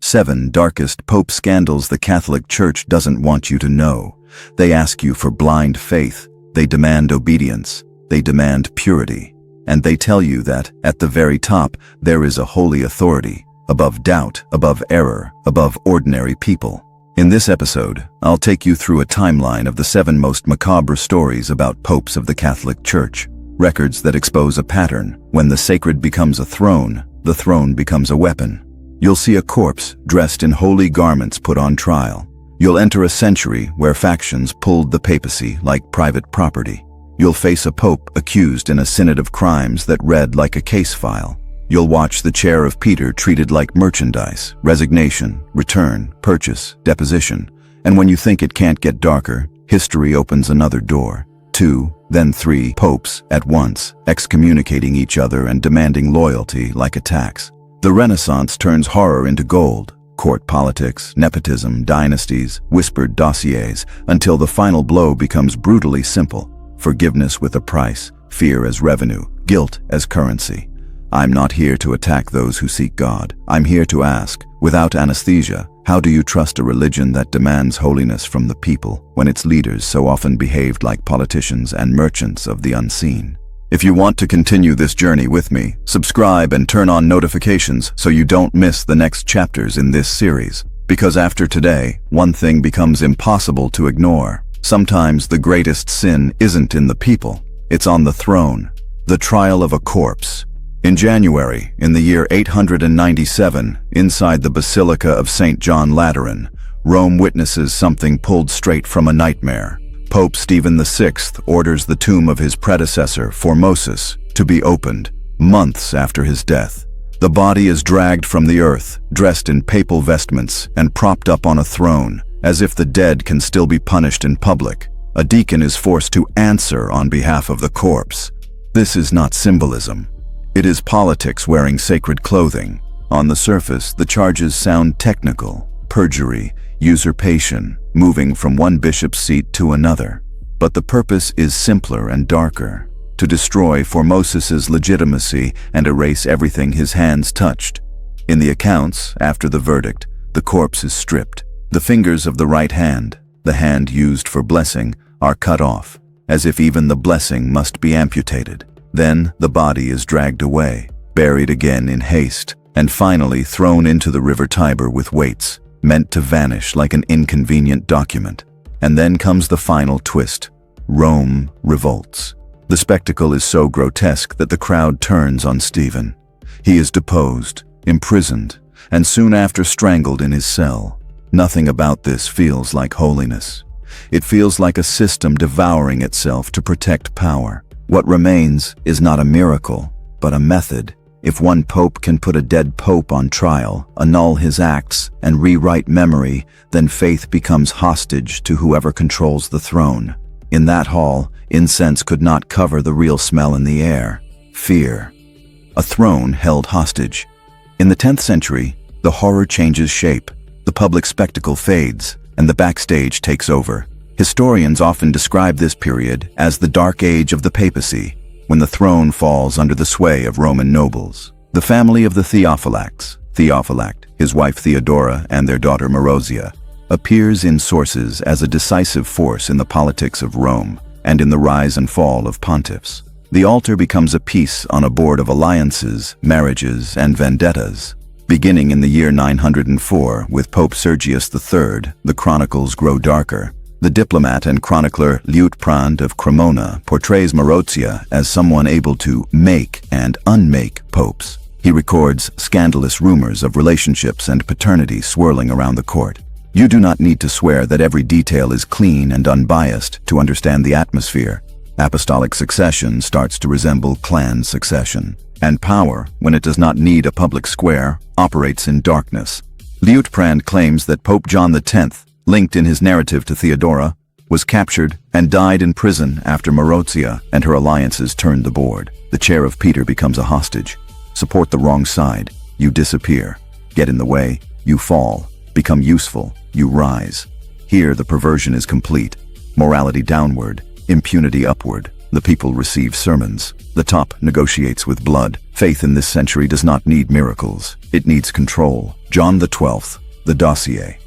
7 darkest Pope scandals the Catholic Church doesn't want you to know. They ask you for blind faith. They demand obedience. They demand purity. And they tell you that, at the very top, there is a holy authority, above doubt, above error, above ordinary people. In this episode, I'll take you through a timeline of the 7 most macabre stories about popes of the Catholic Church. Records that expose a pattern. When the sacred becomes a throne, the throne becomes a weapon. You'll see a corpse dressed in holy garments put on trial. You'll enter a century where factions pulled the papacy like private property. You'll face a pope accused in a synod of crimes that read like a case file. You'll watch the chair of Peter treated like merchandise, resignation, return, purchase, deposition. And when you think it can't get darker, history opens another door. 2, then 3 popes at once, excommunicating each other and demanding loyalty like a tax. The Renaissance turns horror into gold. Court politics, nepotism, dynasties, whispered dossiers, until the final blow becomes brutally simple. Forgiveness with a price, fear as revenue, guilt as currency. I'm not here to attack those who seek God. I'm here to ask, without anesthesia, how do you trust a religion that demands holiness from the people when its leaders so often behaved like politicians and merchants of the unseen? If you want to continue this journey with me, subscribe and turn on notifications so you don't miss the next chapters in this series. Because after today, one thing becomes impossible to ignore. Sometimes the greatest sin isn't in the people, it's on the throne. The trial of a corpse. In January, in the year 897, inside the Basilica of St. John Lateran, Rome witnesses something pulled straight from a nightmare. Pope Stephen VI orders the tomb of his predecessor, Formosus, to be opened, months after his death. The body is dragged from the earth, dressed in papal vestments, and propped up on a throne, as if the dead can still be punished in public. A deacon is forced to answer on behalf of the corpse. This is not symbolism. It is politics wearing sacred clothing. On the surface, the charges sound technical: perjury, usurpation, moving from one bishop's seat to another. But the purpose is simpler and darker: to destroy Formosus's legitimacy and erase everything his hands touched. In the accounts, after the verdict, the corpse is stripped. The fingers of the right hand, the hand used for blessing, are cut off, as if even the blessing must be amputated. Then the body is dragged away, buried again in haste, and finally thrown into the river Tiber with weights, meant to vanish like an inconvenient document. And then comes the final twist. Rome revolts. The spectacle is so grotesque that the crowd turns on Stephen. He is deposed, imprisoned, and soon after strangled in his cell. Nothing about this feels like holiness. It feels like a system devouring itself to protect power. What remains is not a miracle, but a method. If one pope can put a dead pope on trial, annul his acts, and rewrite memory, then faith becomes hostage to whoever controls the throne. In that hall, incense could not cover the real smell in the air: fear. A throne held hostage. In the 10th century, the horror changes shape. The public spectacle fades, and the backstage takes over. Historians often describe this period as the Dark Age of the papacy, when the throne falls under the sway of Roman nobles. The family of the Theophylact, his wife Theodora, and their daughter Marozia, appears in sources as a decisive force in the politics of Rome and in the rise and fall of pontiffs. The altar becomes a piece on a board of alliances, marriages, and vendettas. Beginning in the year 904 with Pope Sergius III, the chronicles grow darker. The diplomat and chronicler Liutprand of Cremona portrays Marozia as someone able to make and unmake popes. He records scandalous rumors of relationships and paternity swirling around the court. You do not need to swear that every detail is clean and unbiased to understand the atmosphere. Apostolic succession starts to resemble clan succession. And power, when it does not need a public square, operates in darkness. Liutprand claims that Pope John X, linked in his narrative to Theodora, was captured and died in prison after Marozia and her alliances turned the board. The chair of Peter becomes a hostage. Support the wrong side, you disappear. Get in the way, you fall. Become useful, you rise. Here the perversion is complete. Morality downward, impunity upward. The people receive sermons. The top negotiates with blood. Faith in this century does not need miracles. It needs control. John XII, the Dossier.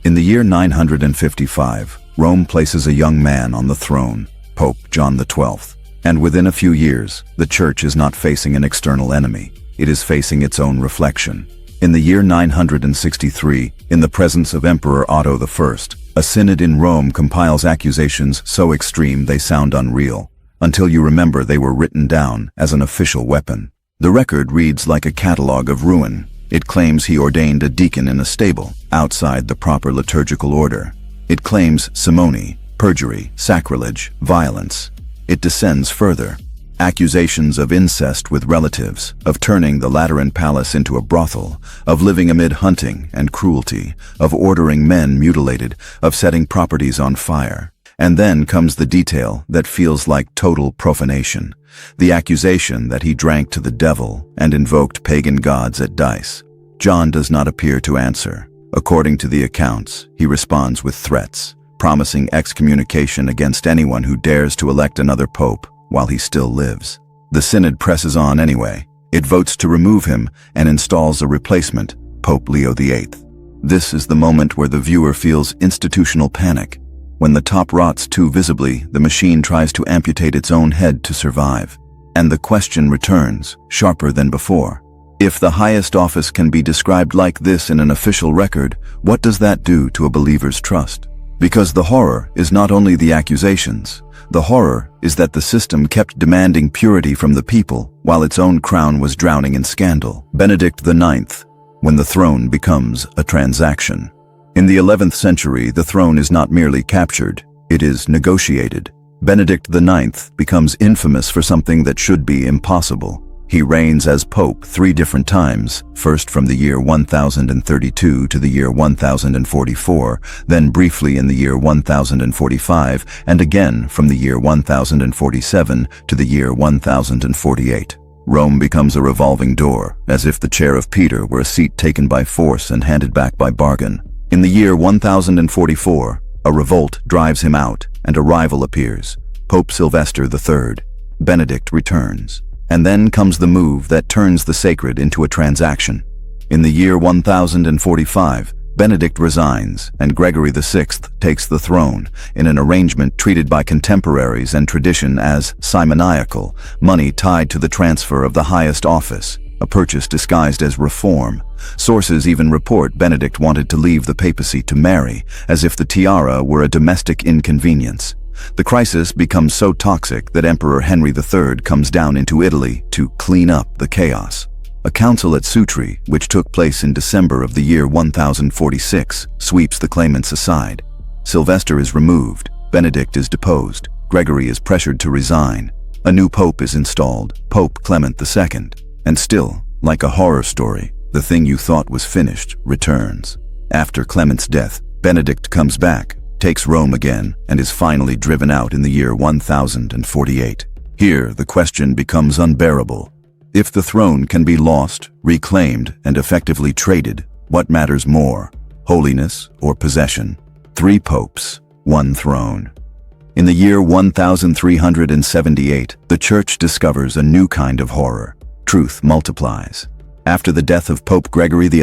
In the year 955, Rome places a young man on the throne, Pope John XII. And within a few years, the Church is not facing an external enemy. It is facing its own reflection. In the year 963, in the presence of Emperor Otto I, a synod in Rome compiles accusations so extreme they sound unreal, until you remember they were written down as an official weapon. The record reads like a catalogue of ruin. It claims he ordained a deacon in a stable, outside the proper liturgical order. It claims simony, perjury, sacrilege, violence. It descends further. Accusations of incest with relatives, of turning the Lateran Palace into a brothel, of living amid hunting and cruelty, of ordering men mutilated, of setting properties on fire. And then comes the detail that feels like total profanation, the accusation that he drank to the devil and invoked pagan gods at dice. John does not appear to answer. According to the accounts, he responds with threats, promising excommunication against anyone who dares to elect another pope while he still lives. The synod presses on anyway. It votes to remove him and installs a replacement, Pope Leo VIII. This is the moment where the viewer feels institutional panic. When the top rots too visibly, the machine tries to amputate its own head to survive. And the question returns, sharper than before. If the highest office can be described like this in an official record, what does that do to a believer's trust? Because the horror is not only the accusations. The horror is that the system kept demanding purity from the people while its own crown was drowning in scandal. Benedict IX, when the throne becomes a transaction. In the 11th century, the throne is not merely captured, it is negotiated. Benedict IX becomes infamous for something that should be impossible. He reigns as pope 3 different times, first from the year 1032 to the year 1044, then briefly in the year 1045, and again from the year 1047 to the year 1048. Rome becomes a revolving door, as if the chair of Peter were a seat taken by force and handed back by bargain. In the year 1044, a revolt drives him out, and a rival appears, Pope Sylvester III. Benedict returns. And then comes the move that turns the sacred into a transaction. In the year 1045, Benedict resigns, and Gregory VI takes the throne, in an arrangement treated by contemporaries and tradition as simoniacal, money tied to the transfer of the highest office, a purchase disguised as reform. Sources even report Benedict wanted to leave the papacy to Mary, as if the tiara were a domestic inconvenience. The crisis becomes so toxic that Emperor Henry III comes down into Italy to clean up the chaos. A council at Sutri, which took place in December of the year 1046, sweeps the claimants aside. Sylvester is removed, Benedict is deposed, Gregory is pressured to resign. A new pope is installed, Pope Clement II. And still, like a horror story, the thing you thought was finished returns. After Clement's death, Benedict comes back, takes Rome again, and is finally driven out in the year 1048. Here, the question becomes unbearable. If the throne can be lost, reclaimed, and effectively traded, what matters more, holiness or possession? 3 popes, 1 throne. In the year 1378, the Church discovers a new kind of horror. Truth multiplies. After the death of Pope Gregory XI,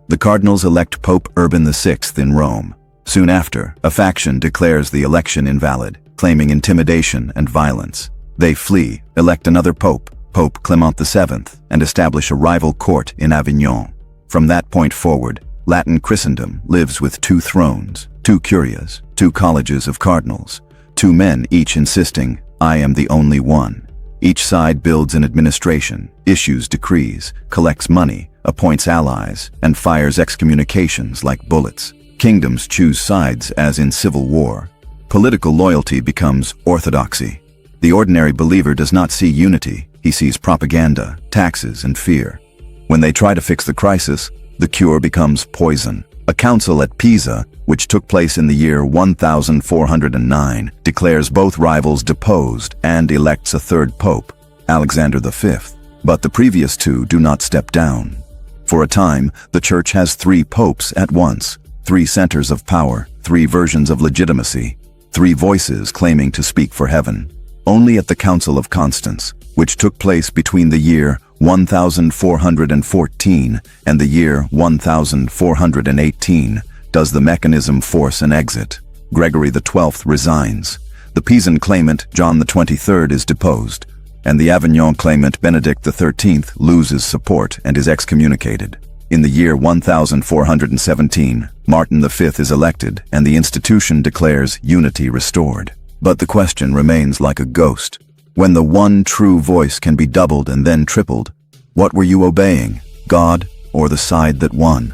the cardinals elect Pope Urban VI in Rome. Soon after, a faction declares the election invalid, claiming intimidation and violence. They flee, elect another pope, Pope Clement VII, and establish a rival court in Avignon. From that point forward, Latin Christendom lives with 2 thrones, 2 curias, 2 colleges of cardinals, 2 men each insisting, "I am the only one." Each side builds an administration, issues decrees, collects money, appoints allies, and fires excommunications like bullets. Kingdoms choose sides as in civil war. Political loyalty becomes orthodoxy. The ordinary believer does not see unity, he sees propaganda, taxes, and fear. When they try to fix the crisis, the cure becomes poison. A council at Pisa, which took place in the year 1409, declares both rivals deposed and elects a 3rd pope, Alexander V. But the previous 2 do not step down. For a time, the Church has 3 popes at once. 3 centers of power, 3 versions of legitimacy, 3 voices claiming to speak for heaven. Only at the Council of Constance, which took place between the year 1414 and the year 1418, does the mechanism force an exit. Gregory XII resigns. The Pisan claimant, John XXIII, is deposed, and the Avignon claimant, Benedict XIII, loses support and is excommunicated. In the year 1417, Martin V is elected, and the institution declares unity restored. But the question remains like a ghost. When the one true voice can be doubled and then tripled, what were you obeying, God or the side that won?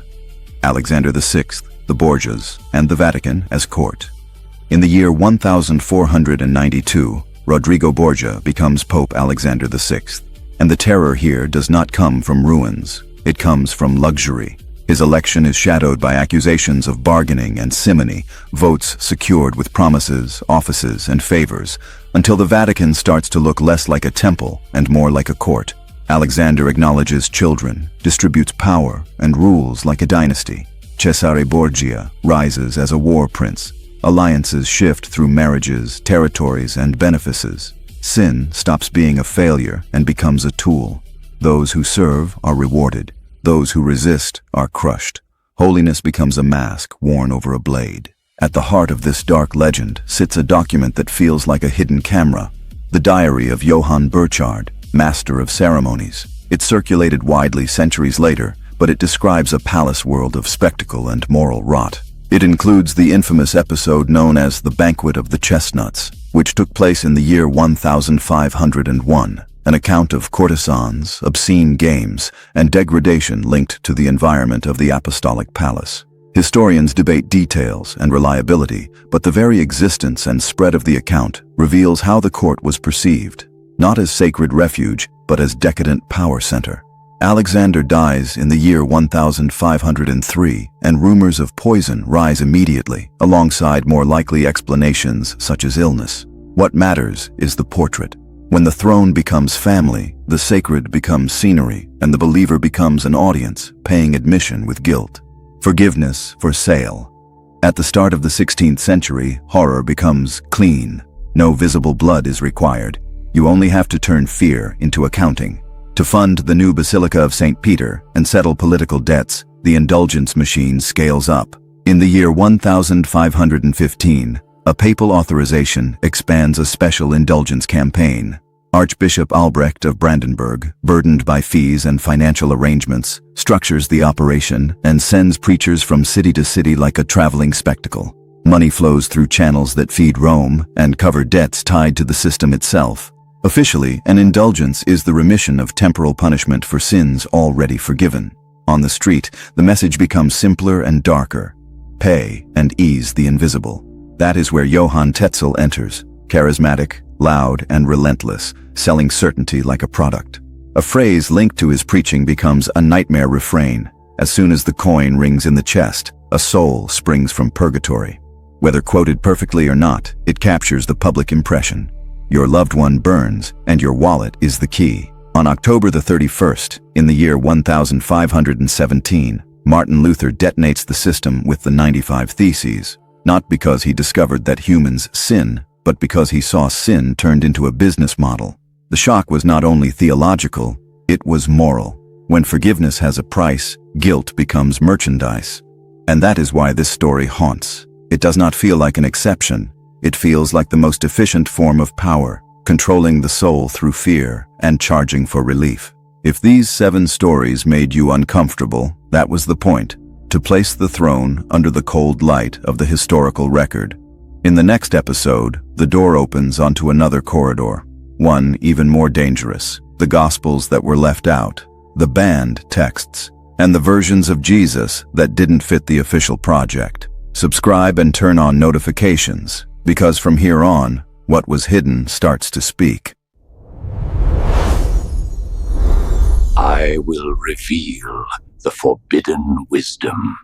Alexander VI, the Borgias, and the Vatican as court. In the year 1492, Rodrigo Borgia becomes Pope Alexander VI, and the terror here does not come from ruins. It comes from luxury. His election is shadowed by accusations of bargaining and simony, votes secured with promises, offices, and favors, until the Vatican starts to look less like a temple and more like a court. Alexander acknowledges children, distributes power, and rules like a dynasty. Cesare Borgia rises as a war prince. Alliances shift through marriages, territories, and benefices. Sin stops being a failure and becomes a tool. Those who serve are rewarded. Those who resist are crushed. Holiness becomes a mask worn over a blade. At the heart of this dark legend sits a document that feels like a hidden camera, the diary of Johann Burchard, master of ceremonies. It circulated widely centuries later, but it describes a palace world of spectacle and moral rot. It includes the infamous episode known as the Banquet of the Chestnuts, which took place in the year 1501. An account of courtesans, obscene games, and degradation linked to the environment of the apostolic palace. Historians debate details and reliability, but the very existence and spread of the account reveals how the court was perceived, not as sacred refuge, but as decadent power center. Alexander dies in the year 1503, and rumors of poison rise immediately, alongside more likely explanations such as illness. What matters is the portrait. When the throne becomes family, the sacred becomes scenery, and the believer becomes an audience, paying admission with guilt. Forgiveness for sale. At the start of the 16th century, horror becomes clean. No visible blood is required. You only have to turn fear into accounting. To fund the new Basilica of St. Peter and settle political debts, the indulgence machine scales up. In the year 1515, a papal authorization expands a special indulgence campaign. Archbishop Albrecht of Brandenburg, burdened by fees and financial arrangements, structures the operation and sends preachers from city to city like a traveling spectacle. Money flows through channels that feed Rome and cover debts tied to the system itself. Officially, an indulgence is the remission of temporal punishment for sins already forgiven. On the street, the message becomes simpler and darker. Pay and ease the invisible. That is where Johann Tetzel enters, charismatic, loud, and relentless, selling certainty like a product. A phrase linked to his preaching becomes a nightmare refrain. As soon as the coin rings in the chest, a soul springs from purgatory. Whether quoted perfectly or not, it captures the public impression. Your loved one burns, and your wallet is the key. On October the 31st, in the year 1517, Martin Luther detonates the system with the 95 Theses. Not because he discovered that humans sin, but because he saw sin turned into a business model. The shock was not only theological, it was moral. When forgiveness has a price, guilt becomes merchandise. And that is why this story haunts. It does not feel like an exception. It feels like the most efficient form of power, controlling the soul through fear and charging for relief. If these 7 stories made you uncomfortable, that was the point. To place the throne under the cold light of the historical record. In the next episode, the door opens onto another corridor, one even more dangerous, the Gospels that were left out, the banned texts, and the versions of Jesus that didn't fit the official project. Subscribe and turn on notifications, because from here on, what was hidden starts to speak. I will reveal the forbidden wisdom.